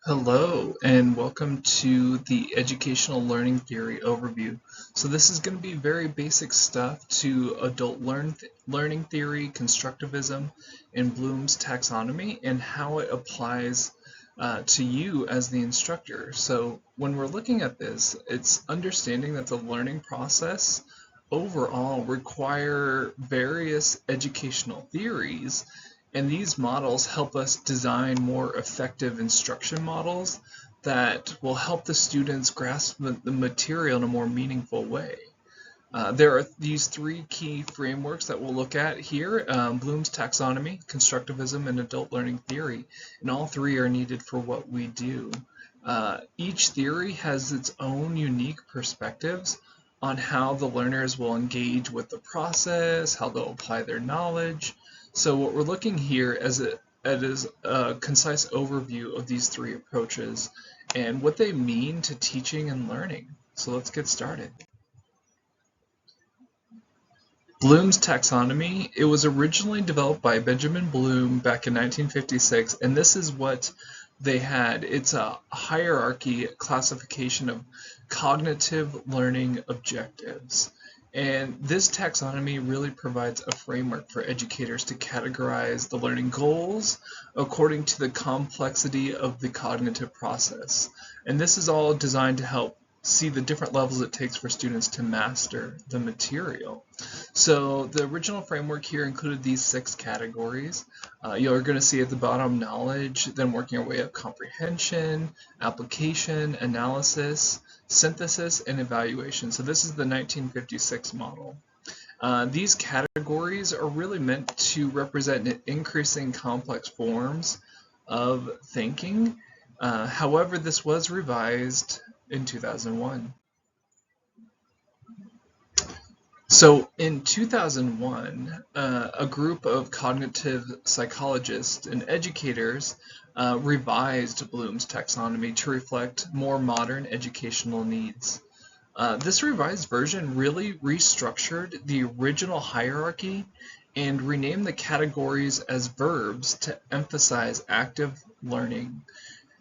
Hello and welcome to the Educational Learning Theory overview. So this is going to be very basic stuff to learning theory, constructivism, and Bloom's taxonomy and how it applies to you as the instructor. So when we're looking at this, it's understanding that the learning process overall require various educational theories, and these models help us design more effective instruction models that will help the students grasp the material in a more meaningful way. There are these three key frameworks that we'll look at here, Bloom's taxonomy, constructivism, and adult learning theory, and all three are needed for what we do. Each theory has its own unique perspectives on how the learners will engage with the process, how they'll apply their knowledge. So what we're looking here is a concise overview of these three approaches and what they mean to teaching and learning. So let's get started. Bloom's taxonomy, it was originally developed by Benjamin Bloom back in 1956, and this is what they had. It's a hierarchy classification of cognitive learning objectives. And this taxonomy really provides a framework for educators to categorize the learning goals according to the complexity of the cognitive process. And this is all designed to help see the different levels it takes for students to master the material. So the original framework here included these 6 categories. You're going to see at the bottom knowledge, then working our way up comprehension, application, analysis, synthesis, and evaluation. So this is the 1956 model. These categories are really meant to represent increasing complex forms of thinking. However, this was revised in 2001. So in 2001, a group of cognitive psychologists and educators revised Bloom's taxonomy to reflect more modern educational needs. This revised version really restructured the original hierarchy and renamed the categories as verbs to emphasize active learning.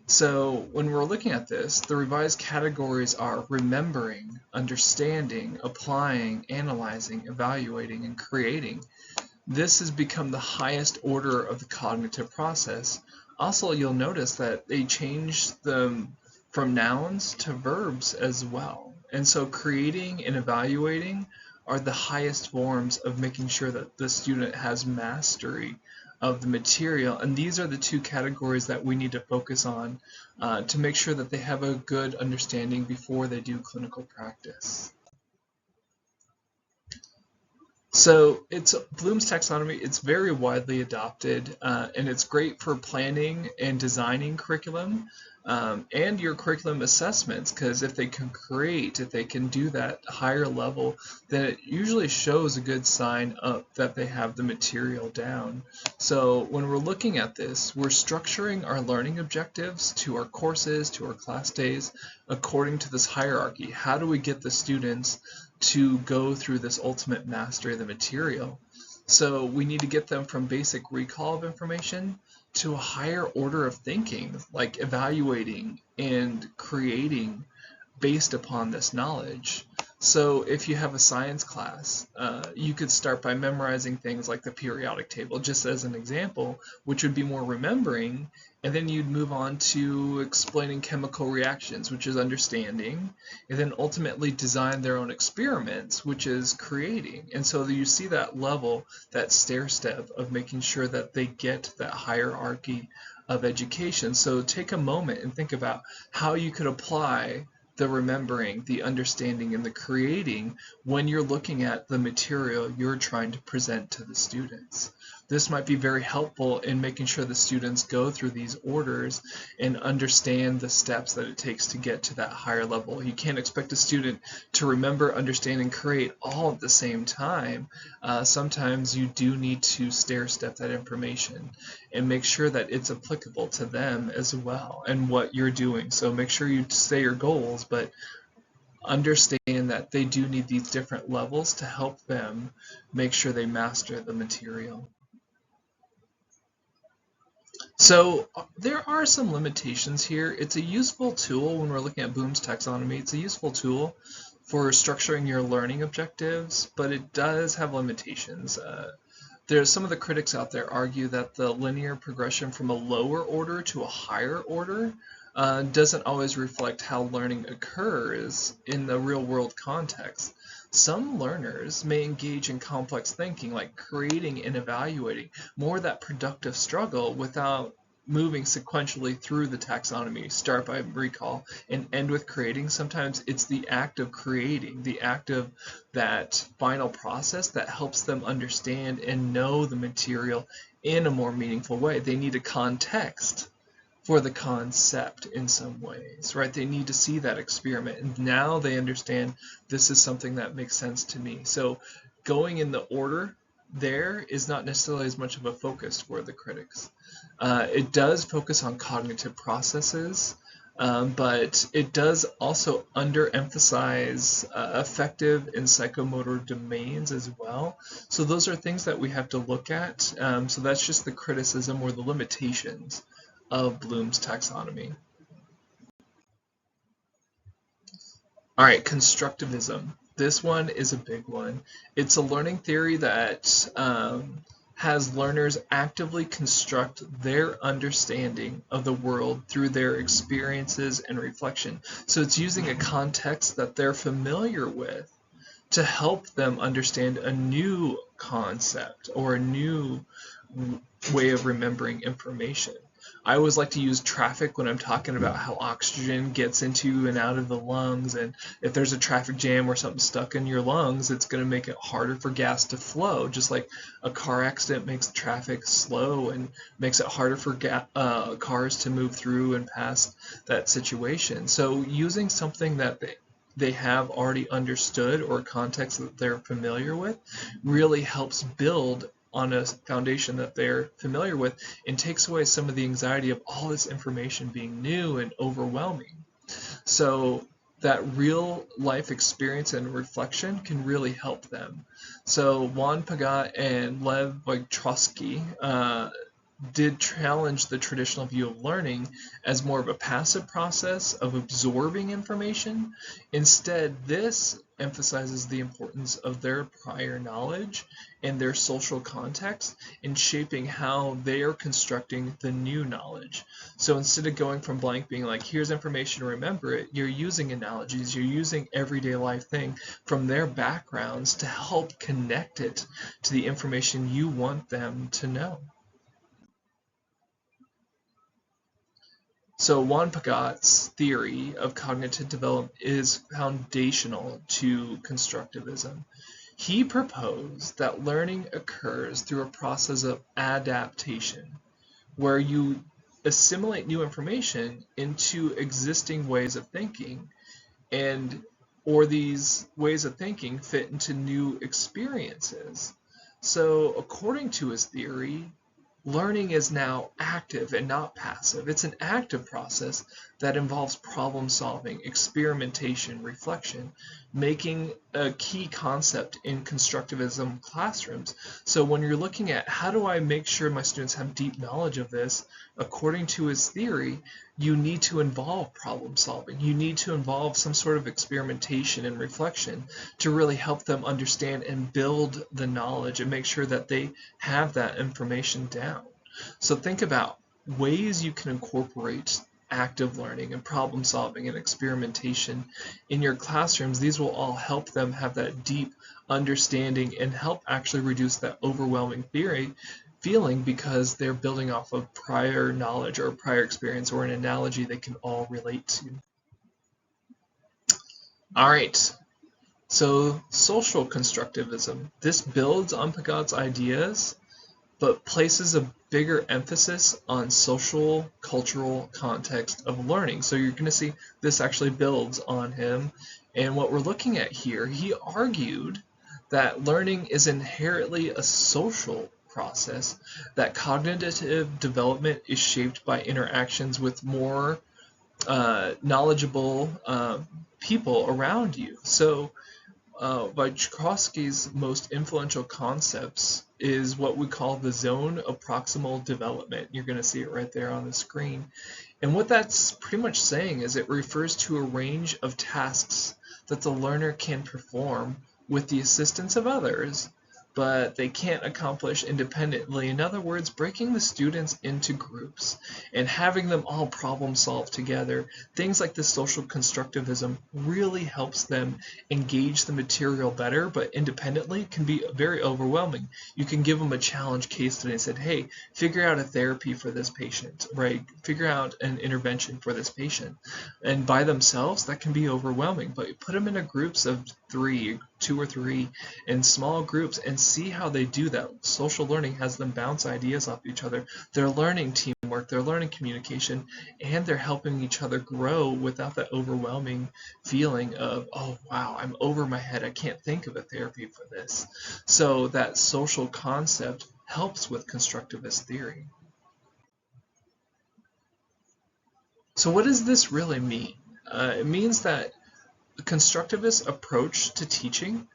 So when we're looking at this, the revised categories are remembering, understanding, applying, analyzing, evaluating, and creating. This has become the highest order of the cognitive process. Also, you'll notice that they changed them from nouns to verbs as well. And so creating and evaluating are the highest forms of making sure that the student has mastery of the material, and these are the 2 categories that we need to focus on to make sure that they have a good understanding before they do clinical practice. So it's Bloom's taxonomy. It's very widely adopted, and it's great for planning and designing curriculum and your curriculum assessments, because if they can do that higher level, then it usually shows a good sign that they have the material down. So when we're looking at this, we're structuring our learning objectives to our courses, to our class days, according to this hierarchy. How do we get the students to go through this ultimate mastery of the material? So we need to get them from basic recall of information to a higher order of thinking, like evaluating and creating based upon this knowledge. So if you have a science class, you could start by memorizing things like the periodic table, just as an example, which would be more remembering, and then you'd move on to explaining chemical reactions, which is understanding, and then ultimately design their own experiments, which is creating. And so you see that level, that stair step of making sure that they get that hierarchy of education. So take a moment and think about how you could apply the remembering, the understanding, and the creating when you're looking at the material you're trying to present to the students. This might be very helpful in making sure the students go through these orders and understand the steps that it takes to get to that higher level. You can't expect a student to remember, understand, and create all at the same time. Sometimes you do need to stair step that information and make sure that it's applicable to them as well and what you're doing. So make sure you say your goals, but understand that they do need these different levels to help them make sure they master the material. So there are some limitations here. It's a useful tool when we're looking at Bloom's taxonomy. It's a useful tool for structuring your learning objectives, but it does have limitations. There's some of the critics out there argue that the linear progression from a lower order to a higher order doesn't always reflect how learning occurs in the real world context. Some learners may engage in complex thinking, like creating and evaluating, more that productive struggle without moving sequentially through the taxonomy, start by recall and end with creating. Sometimes it's the act of creating, the act of that final process that helps them understand and know the material in a more meaningful way. They need a context for the concept in some ways, right? They need to see that experiment, and now they understand this is something that makes sense to me. So going in the order there is not necessarily as much of a focus for the critics. It does focus on cognitive processes, but it does also underemphasize affective and psychomotor domains as well. So those are things that we have to look at. So that's just the criticism or the limitations of Bloom's taxonomy. All right, constructivism. This one is a big one. It's a learning theory that has learners actively construct their understanding of the world through their experiences and reflection. So it's using a context that they're familiar with to help them understand a new concept or a new way of remembering information. I always like to use traffic when I'm talking about how oxygen gets into and out of the lungs, and if there's a traffic jam or something stuck in your lungs, it's going to make it harder for gas to flow, just like a car accident makes traffic slow and makes it harder for cars to move through and past that situation. So using something that they have already understood or context that they're familiar with really helps build on a foundation that they're familiar with and takes away some of the anxiety of all this information being new and overwhelming. So that real life experience and reflection can really help them. So Juan Pagat and Lev Vygotsky did challenge the traditional view of learning as more of a passive process of absorbing information. Instead, this emphasizes the importance of their prior knowledge and their social context in shaping how they are constructing the new knowledge. So instead of going from blank being like, here's information, remember it, you're using analogies, you're using everyday life thing from their backgrounds to help connect it to the information you want them to know. So Juan Pagat's theory of cognitive development is foundational to constructivism. He proposed that learning occurs through a process of adaptation, where you assimilate new information into existing ways of thinking, and or these ways of thinking fit into new experiences. So according to his theory, learning is now active and not passive. It's an active process that involves problem solving, experimentation, reflection, making a key concept in constructivism classrooms. So when you're looking at how do I make sure my students have deep knowledge of this, according to his theory, you need to involve problem solving. You need to involve some sort of experimentation and reflection to really help them understand and build the knowledge and make sure that they have that information down. So think about ways you can incorporate active learning and problem solving and experimentation in your classrooms. These will all help them have that deep understanding and help actually reduce that overwhelming feeling because they're building off of prior knowledge or prior experience or an analogy they can all relate to. All right, so social constructivism. This builds on Pagat's ideas, but places a bigger emphasis on social, cultural context of learning. So you're going to see this actually builds on him. And what we're looking at here, he argued that learning is inherently a social process, that cognitive development is shaped by interactions with more knowledgeable people around you. So Vygotsky's most influential concepts is what we call the zone of proximal development. You're going to see it right there on the screen. And what that's pretty much saying is it refers to a range of tasks that the learner can perform with the assistance of others, but they can't accomplish independently. In other words, breaking the students into groups and having them all problem solve together. Things like this social constructivism really helps them engage the material better, but independently can be very overwhelming. You can give them a challenge case study and say, hey, figure out a therapy for this patient, right? Figure out an intervention for this patient. And by themselves, that can be overwhelming, but you put them in groups of 2 or 3 in small groups and see how they do that. Social learning has them bounce ideas off each other. They're learning teamwork, they're learning communication, and they're helping each other grow without that overwhelming feeling of, oh wow, I'm over my head, I can't think of a therapy for this. So that social concept helps with constructivist theory. So what does this really mean? It means that the constructivist approach to teaching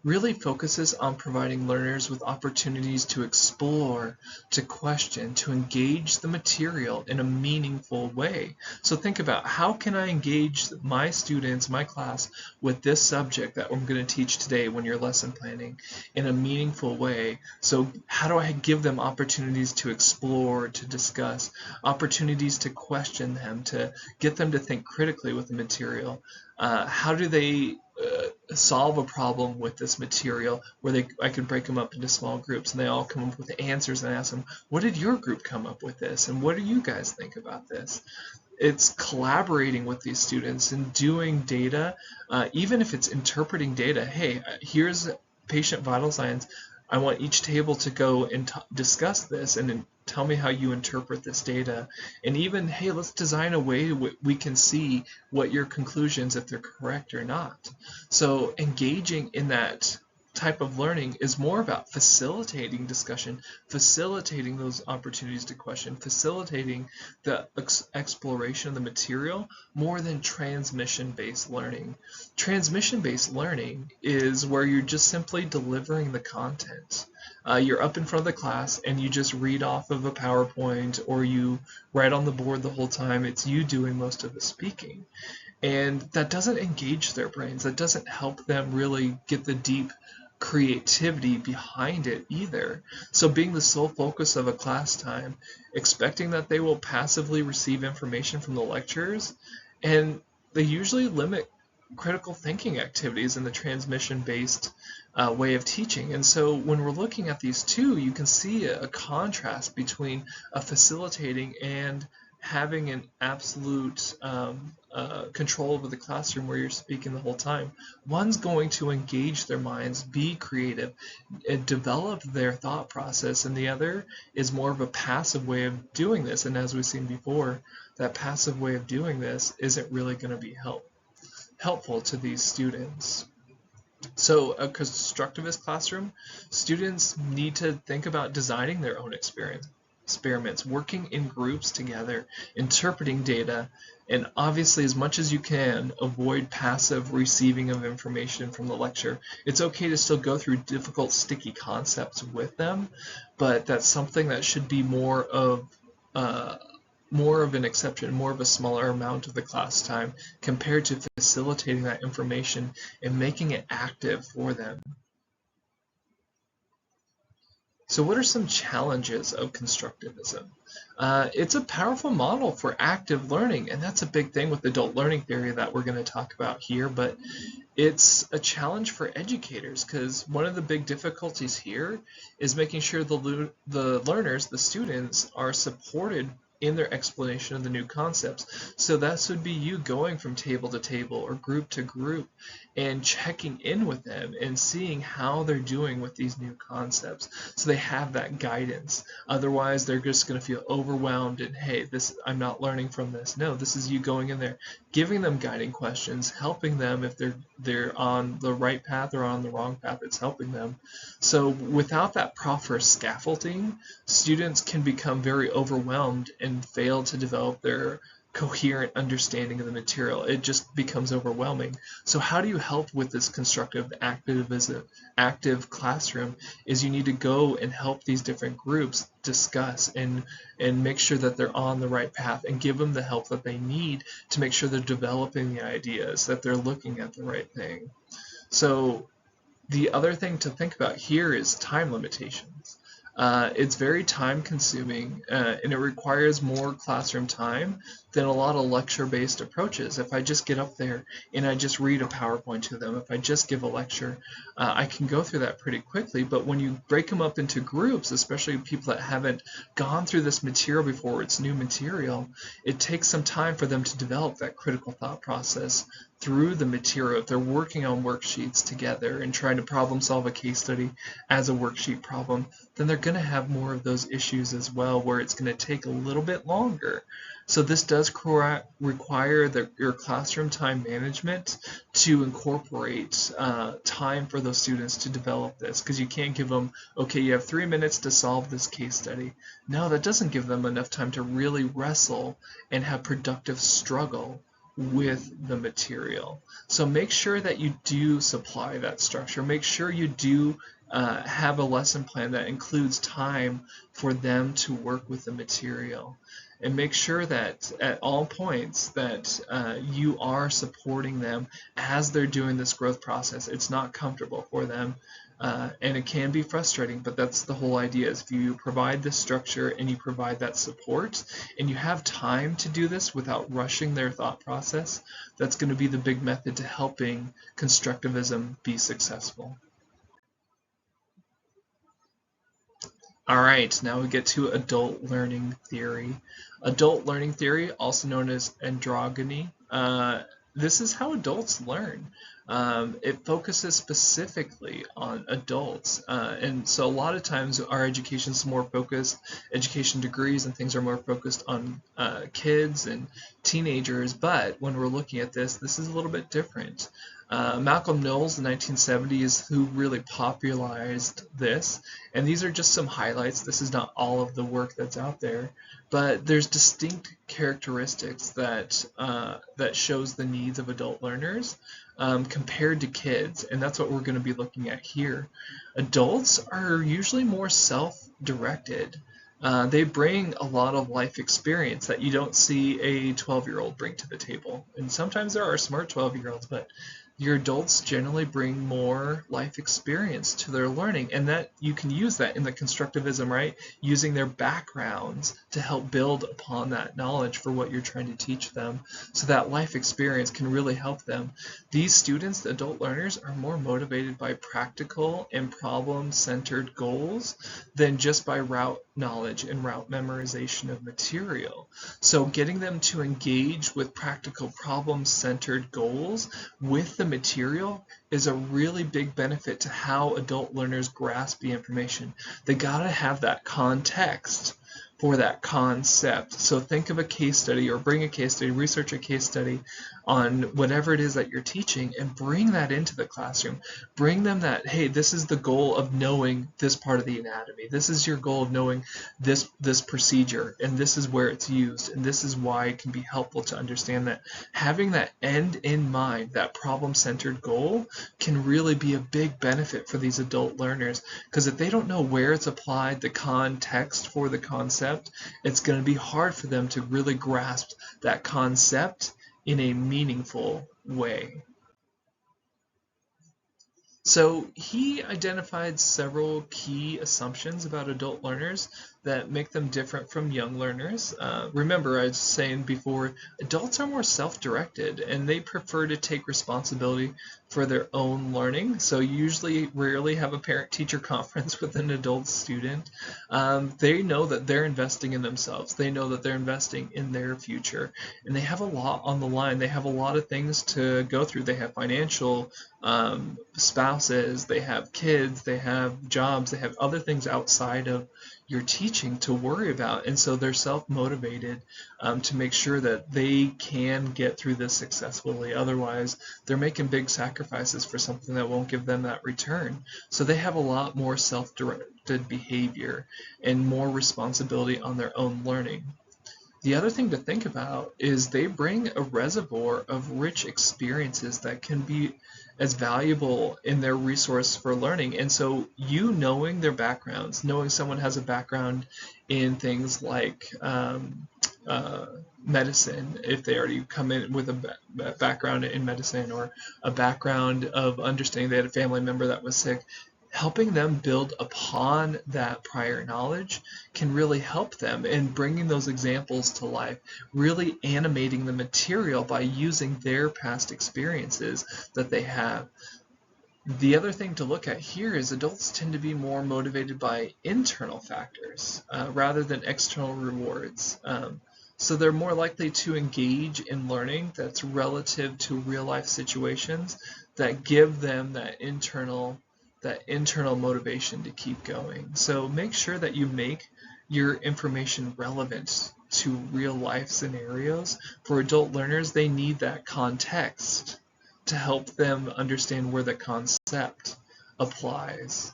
really focuses on providing learners with opportunities to explore, to question, to engage the material in a meaningful way. So think about, how can I engage my students, my class, with this subject that I'm going to teach today when you're lesson planning in a meaningful way? So how do I give them opportunities to explore, to discuss, opportunities to question them, to get them to think critically with the material? How do they solve a problem with this material where I could break them up into small groups and they all come up with answers, and I ask them, what did your group come up with this, and what do you guys think about this? It's collaborating with these students and doing data, even if it's interpreting data. Hey, here's patient vital signs. I want each table to go and discuss this and tell me how you interpret this data. And even, hey, let's design a way we can see what your conclusions, if they're correct or not. So engaging in that type of learning is more about facilitating discussion, facilitating those opportunities to question, facilitating the exploration of the material more than transmission-based learning. Transmission-based learning is where you're just simply delivering the content. You're up in front of the class and you just read off of a PowerPoint, or you write on the board the whole time. It's you doing most of the speaking. And that doesn't engage their brains. That doesn't help them really get the deep creativity behind it either. So being the sole focus of a class time, expecting that they will passively receive information from the lecturers, and they usually limit critical thinking activities in the transmission-based way of teaching. And so when we're looking at these two, you can see a contrast between a facilitating and having an absolute control over the classroom where you're speaking the whole time. One's going to engage their minds, be creative, and develop their thought process, and the other is more of a passive way of doing this. And as we've seen before, that passive way of doing this isn't really going to be helpful to these students. So a constructivist classroom, students need to think about designing their own experiments, working in groups together, interpreting data, and obviously, as much as you can, avoid passive receiving of information from the lecture. It's okay to still go through difficult, sticky concepts with them, but that's something that should be more of an exception, more of a smaller amount of the class time compared to facilitating that information and making it active for them. So what are some challenges of constructivism? It's a powerful model for active learning, and that's a big thing with adult learning theory that we're going to talk about here, but it's a challenge for educators because one of the big difficulties here is making sure the learners, the students, are supported in their explanation of the new concepts. So that would be you going from table to table or group to group and checking in with them and seeing how they're doing with these new concepts so they have that guidance. Otherwise, they're just going to feel overwhelmed and, hey, I'm not learning from this. No, this is you going in there, giving them guiding questions, helping them if they're on the right path or on the wrong path. It's helping them. So without that proper scaffolding, students can become very overwhelmed and fail to develop their coherent understanding of the material. It just becomes overwhelming. So how do you help with this constructive active classroom is you need to go and help these different groups discuss and make sure that they're on the right path and give them the help that they need to make sure they're developing the ideas, that they're looking at the right thing. So the other thing to think about here is time limitations. It's very time consuming and it requires more classroom time than a lot of lecture-based approaches. If I just get up there and I just read a PowerPoint to them, if I just give a lecture, I can go through that pretty quickly. But when you break them up into groups, especially people that haven't gone through this material before, it's new material, it takes some time for them to develop that critical thought process through the material. If they're working on worksheets together and trying to problem solve a case study as a worksheet problem, then they're going to have more of those issues as well, where it's going to take a little bit longer. So this does require your classroom time management to incorporate time for those students to develop this, because you can't give them, okay, you have 3 minutes to solve this case study. No, that doesn't give them enough time to really wrestle and have productive struggle with the material. So make sure that you do supply that structure. Make sure you do have a lesson plan that includes time for them to work with the material. And make sure that at all points that you are supporting them as they're doing this growth process. It's not comfortable for them. And it can be frustrating, but that's the whole idea, is if you provide this structure and you provide that support and you have time to do this without rushing their thought process, that's going to be the big method to helping constructivism be successful. All right, now we get to adult learning theory. Adult learning theory, also known as androgyny, this is how adults learn. It focuses specifically on adults, and so a lot of times our education is more focused, education degrees and things are more focused on kids and teenagers, but when we're looking at this is a little bit different. Malcolm Knowles in the 1970s who really popularized this, and these are just some highlights. This is not all of the work that's out there, but there's distinct characteristics that that shows the needs of adult learners compared to kids, and that's what we're going to be looking at here. Adults are usually more self-directed. They bring a lot of life experience that you don't see a 12-year-old bring to the table. And sometimes there are smart 12-year-olds, but your adults generally bring more life experience to their learning, and that you can use that in the constructivism, right? Using their backgrounds to help build upon that knowledge for what you're trying to teach them, so that life experience can really help them. These students, the adult learners, are more motivated by practical and problem-centered goals than just by route knowledge and route memorization of material. So getting them to engage with practical problem-centered goals with the material is a really big benefit to how adult learners grasp the information. They gotta have that context for that concept. So think of a case study, or bring a case study, research a case study on whatever it is that you're teaching, and bring that into the classroom. Bring them that, hey, this is the goal of knowing this part of the anatomy. This is your goal of knowing this procedure, and this is where it's used, and this is why it can be helpful to understand that. Having that end in mind, that problem-centered goal, can really be a big benefit for these adult learners, because if they don't know where it's applied, the context for the concept, it's going to be hard for them to really grasp that concept in a meaningful way. So he identified several key assumptions about adult learners that make them different from young learners. Remember, I was saying before, adults are more self-directed and they prefer to take responsibility for their own learning. So you usually rarely have a parent-teacher conference with an adult student. They know that they're investing in themselves. They know that they're investing in their future, and they have a lot on the line. They have a lot of things to go through. They have financial spouses, they have kids, they have jobs, they have other things outside of your teaching to worry about, and so they're self-motivated to make sure that they can get through this successfully. Otherwise, they're making big sacrifices for something that won't give them that return. So they have a lot more self-directed behavior and more responsibility on their own learning. The other thing to think about is they bring a reservoir of rich experiences that can be as valuable in their resource for learning. And so you knowing their backgrounds, knowing someone has a background in things like medicine, if they already come in with a background in medicine, or a background of understanding they had a family member that was sick, helping them build upon that prior knowledge can really help them in bringing those examples to life, really animating the material by using their past experiences that they have. The other thing to look at here is adults tend to be more motivated by internal factors rather than external rewards. So they're more likely to engage in learning that's relative to real life situations that give them that internal motivation to keep going. So make sure that you make your information relevant to real life scenarios. For adult learners, they need that context to help them understand where the concept applies.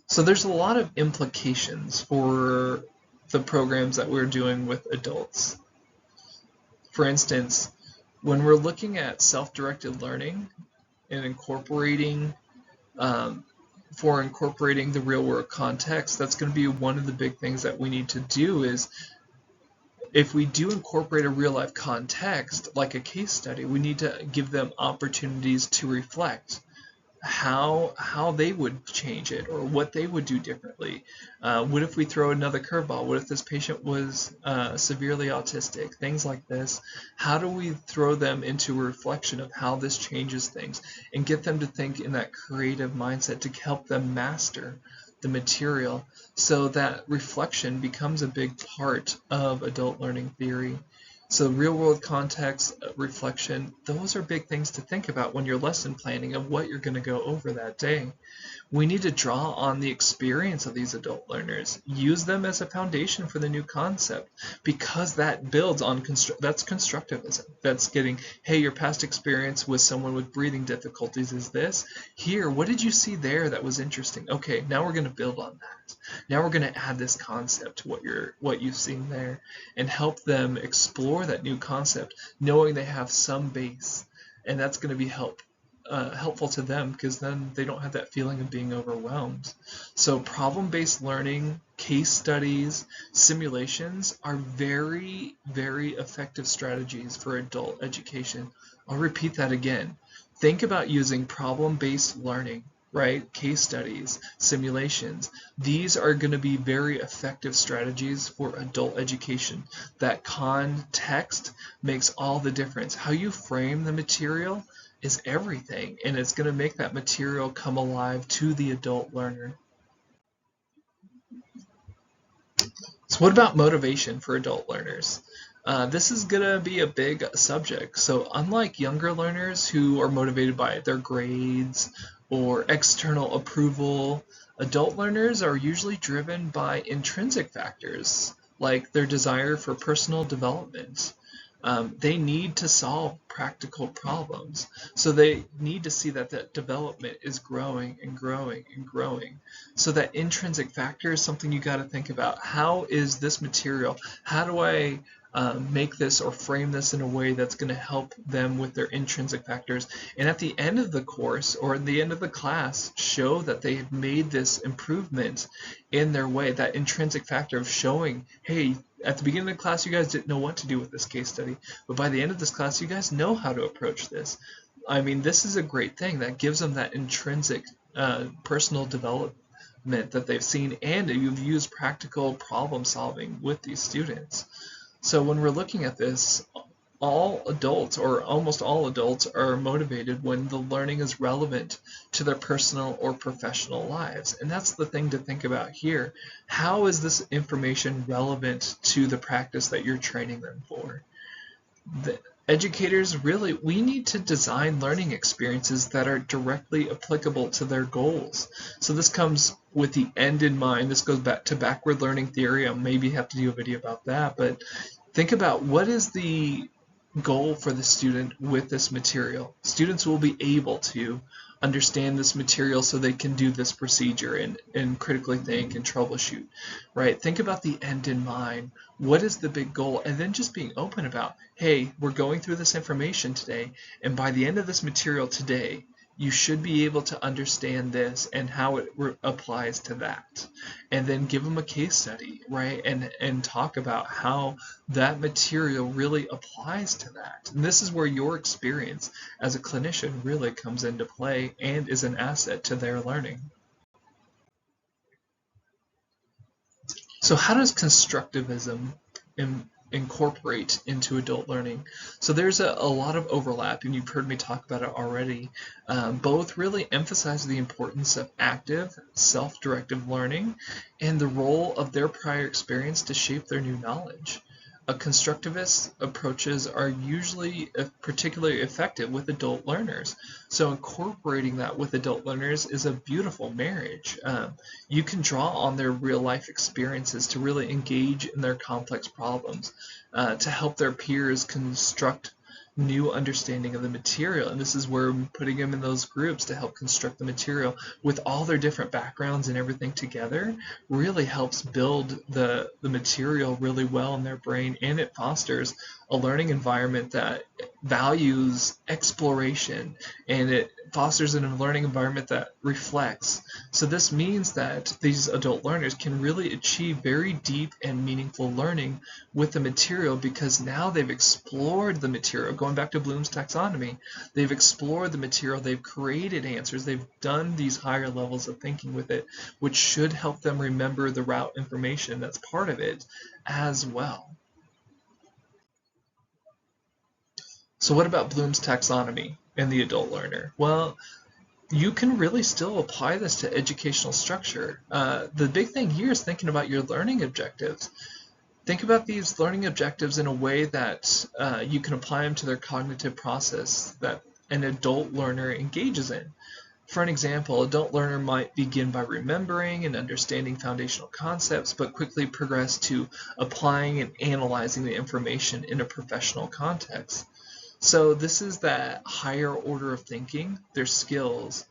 So there's a lot of implications for the programs that we're doing with adults. For instance, when we're looking at self-directed learning and incorporating the real world context, that's going to be one of the big things that we need to do. Is if we do incorporate a real life context like a case study, we need to give them opportunities to reflect how they would change it, or what they would do differently. What if we throw another curveball? What if this patient was severely autistic? Things like this. How do we throw them into a reflection of how this changes things and get them to think in that creative mindset to help them master the material, so that reflection becomes a big part of adult learning theory. So real world context, reflection, those are big things to think about when you're lesson planning of what you're going to go over that day. We need to draw on the experience of these adult learners, use them as a foundation for the new concept, because that builds on, that's constructivism. That's getting, hey, your past experience with someone with breathing difficulties is this. Here, what did you see there that was interesting? Okay, now we're going to build on that. Now we're going to add this concept to what you've seen there, and help them explore that new concept, knowing they have some base, and that's going to be helpful to them, because then they don't have that feeling of being overwhelmed. So problem-based learning, case studies, simulations are very, very effective strategies for adult education. I'll repeat that again. Think about using problem-based learning, right? Case studies, simulations. These are going to be very effective strategies for adult education. That context makes all the difference. How you frame the material is everything, and it's going to make that material come alive to the adult learner. So what about motivation for adult learners? This is going to be a big subject. So unlike younger learners who are motivated by their grades or external approval, adult learners are usually driven by intrinsic factors like their desire for personal development. They need to solve practical problems. So they need to see that that development is growing and growing and growing. So that intrinsic factor is something you got to think about. How is this material? How do I make this or frame this in a way that's going to help them with their intrinsic factors? And at the end of the course or at the end of the class, show that they have made this improvement in their way. That intrinsic factor of showing, hey, at the beginning of the class, you guys didn't know what to do with this case study, but by the end of this class, you guys know how to approach this. I mean, this is a great thing that gives them that intrinsic personal development that they've seen, and you've used practical problem solving with these students. So when we're looking at this, all adults, or almost all adults, are motivated when the learning is relevant to their personal or professional lives. And that's the thing to think about here. How is this information relevant to the practice that you're training them for? The educators, really, we need to design learning experiences that are directly applicable to their goals. So this comes with the end in mind. This goes back to backward learning theory. I'll maybe have to do a video about that, but think about what is the goal for the student with this material. Students will be able to understand this material so they can do this procedure and critically think and troubleshoot, right? Think about the end in mind. What is the big goal? And then just being open about, hey, we're going through this information today, and by the end of this material today, you should be able to understand this and how it applies to that. And then give them a case study, right? And talk about how that material really applies to that. And this is where your experience as a clinician really comes into play and is an asset to their learning. So how does constructivism incorporate into adult learning? So there's a lot of overlap, and you've heard me talk about it already. Both really emphasize the importance of active, self-directive learning and the role of their prior experience to shape their new knowledge. Constructivist approaches are usually particularly effective with adult learners. So incorporating that with adult learners is a beautiful marriage. You can draw on their real life experiences to really engage in their complex problems, to help their peers construct new understanding of the material. And this is where putting them in those groups to help construct the material with all their different backgrounds and everything together really helps build the material really well in their brain, and it fosters a learning environment that values exploration, and it fosters a learning environment that reflects. So this means that these adult learners can really achieve very deep and meaningful learning with the material, because now they've explored the material. Going back to Bloom's taxonomy, they've explored the material, they've created answers, they've done these higher levels of thinking with it, which should help them remember the route information that's part of it as well. So what about Bloom's taxonomy and the adult learner? Well, you can really still apply this to educational structure. The big thing here is thinking about your learning objectives. Think about these learning objectives in a way that you can apply them to their cognitive process that an adult learner engages in. For an example, an adult learner might begin by remembering and understanding foundational concepts, but quickly progress to applying and analyzing the information in a professional context. So this is that higher order of thinking. Their skills,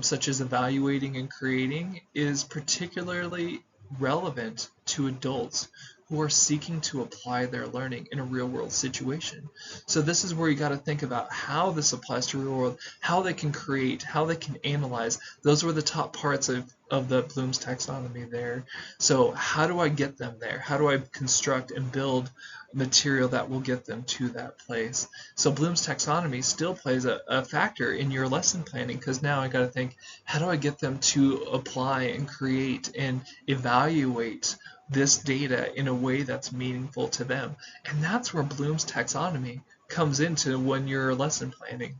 such as evaluating and creating, is particularly relevant to adults who are seeking to apply their learning in a real-world situation. So this is where you got to think about how this applies to real world, how they can create, how they can analyze. Those were the top parts of the Bloom's taxonomy there. So how do I get them there? How do I construct and build material that will get them to that place? So Bloom's taxonomy still plays a factor in your lesson planning, because now I got to think, how do I get them to apply and create and evaluate this data in a way that's meaningful to them? And that's where Bloom's taxonomy comes into when you're lesson planning.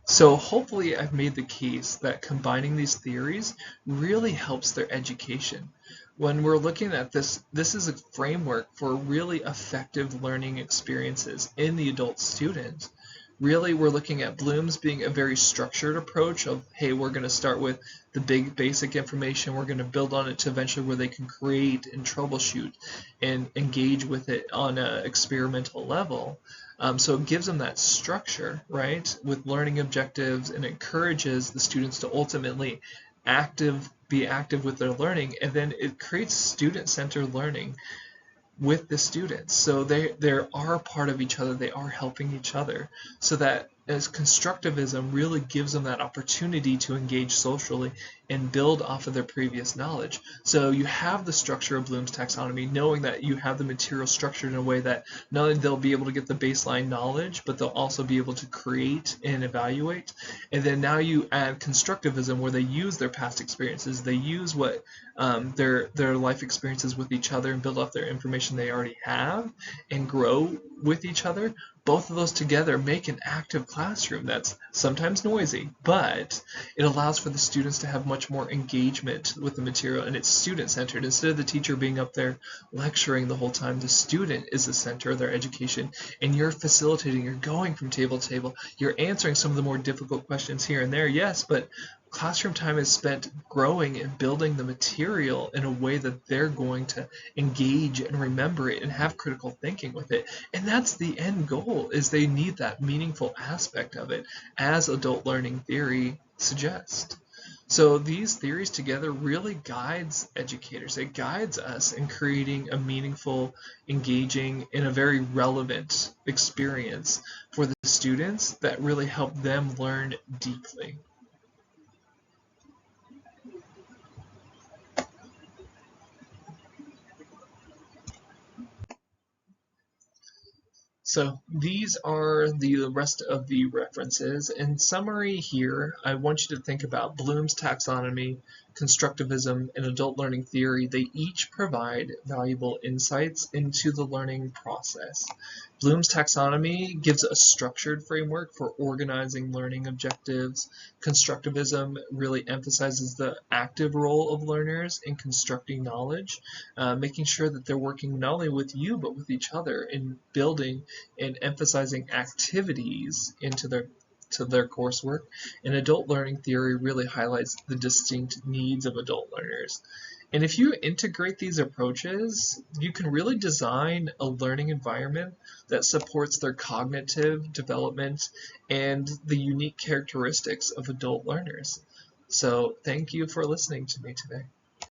So hopefully I've made the case that combining these theories really helps their education. When we're looking at this, this is a framework for really effective learning experiences in the adult student. Really, we're looking at Bloom's being a very structured approach of, hey, we're going to start with the big basic information, we're going to build on it to eventually where they can create and troubleshoot and engage with it on an experimental level. So it gives them that structure, right, with learning objectives, and encourages the students to ultimately be active with their learning, and then it creates student-centered learning with the students. So they are part of each other, they are helping each other, so that as constructivism really gives them that opportunity to engage socially and build off of their previous knowledge. So you have the structure of Bloom's taxonomy, knowing that you have the material structured in a way that not only they'll be able to get the baseline knowledge, but they'll also be able to create and evaluate. And then now you add constructivism, where they use their past experiences, they use what their life experiences with each other and build off their information they already have and grow with each other. Both of those together make an active classroom that's sometimes noisy, but it allows for the students to have much much more engagement with the material, and it's student-centered. Instead of the teacher being up there lecturing the whole time, the student is the center of their education, and you're facilitating, you're going from table to table, you're answering some of the more difficult questions here and there, yes, but classroom time is spent growing and building the material in a way that they're going to engage and remember it and have critical thinking with it. And that's the end goal, is they need that meaningful aspect of it, as adult learning theory suggests. So these theories together really guides educators. It guides us in creating a meaningful, engaging, and a very relevant experience for the students that really help them learn deeply. So these are the rest of the references. In summary here, I want you to think about Bloom's taxonomy, constructivism, and adult learning theory. They each provide valuable insights into the learning process. Bloom's taxonomy gives a structured framework for organizing learning objectives. Constructivism really emphasizes the active role of learners in constructing knowledge, making sure that they're working not only with you but with each other in building and emphasizing activities into their coursework. And adult learning theory really highlights the distinct needs of adult learners. And if you integrate these approaches, you can really design a learning environment that supports their cognitive development and the unique characteristics of adult learners. So thank you for listening to me today.